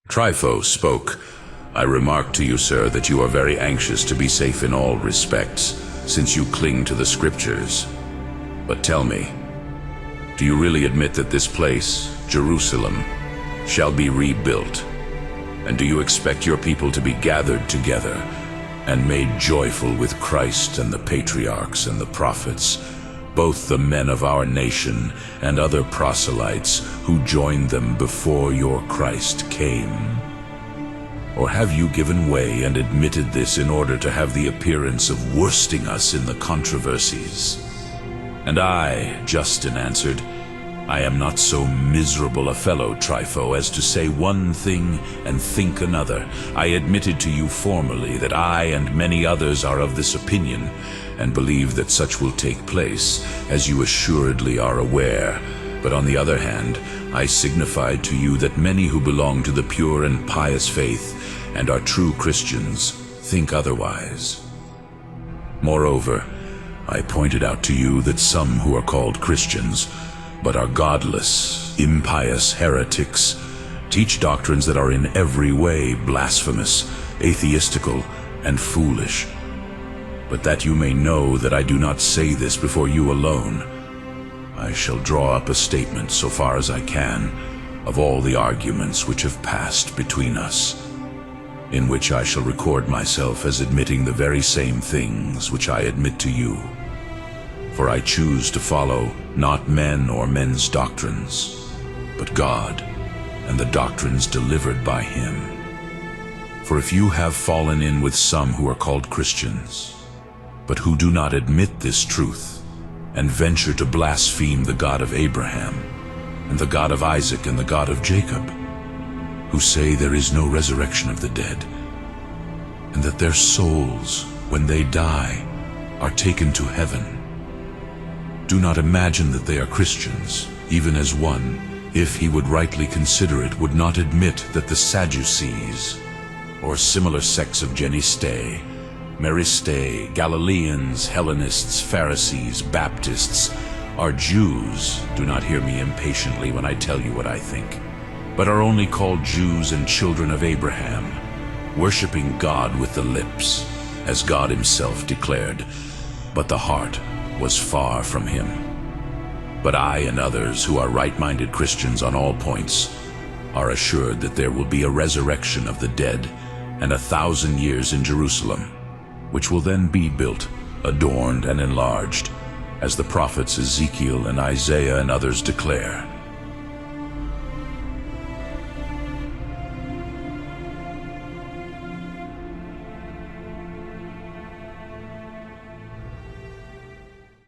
Trypho spoke. I remarked to you, sir, that you are very anxious to be safe in all respects, since you cling to the scriptures. But tell me, do you really admit that this place, Jerusalem, shall be rebuilt? And do you expect your people to be gathered together and made joyful with Christ and the patriarchs and the prophets, both the men of our nation and other proselytes who joined them before your Christ came? Or have you given way and admitted this in order to have the appearance of worsting us in the controversies? And I, Justin, answered, I am not so miserable a fellow, Trypho, as to say one thing and think another. I admitted to you formerly that I and many others are of this opinion, and believe that such will take place, as you assuredly are aware. But on the other hand, I signified to you that many who belong to the pure and pious faith and are true Christians think otherwise. Moreover, I pointed out to you that some who are called Christians, but are godless, impious heretics, teach doctrines that are in every way blasphemous, atheistical, and foolish. But that you may know that I do not say this before you alone, I shall draw up a statement, so far as I can, of all the arguments which have passed between us, in which I shall record myself as admitting the very same things which I admit to you. For I choose to follow not men or men's doctrines, but God and the doctrines delivered by Him. For if you have fallen in with some who are called Christians, but who do not admit this truth, and venture to blaspheme the God of Abraham, and the God of Isaac, and the God of Jacob, who say there is no resurrection of the dead, and that their souls, when they die, are taken to heaven, do not imagine that they are Christians, even as one, if he would rightly consider it, would not admit that the Sadducees, or similar sects of Genistei, Maristei, Galileans, Hellenists, Pharisees, Baptists, are Jews. Do not hear me impatiently when I tell you what I think, but are only called Jews and children of Abraham, worshiping God with the lips, as God Himself declared, but the heart was far from Him. But I and others who are right-minded Christians on all points are assured that there will be a resurrection of the dead and 1,000 years in Jerusalem, which will then be built, adorned and enlarged, as the prophets Ezekiel and Isaiah and others declare.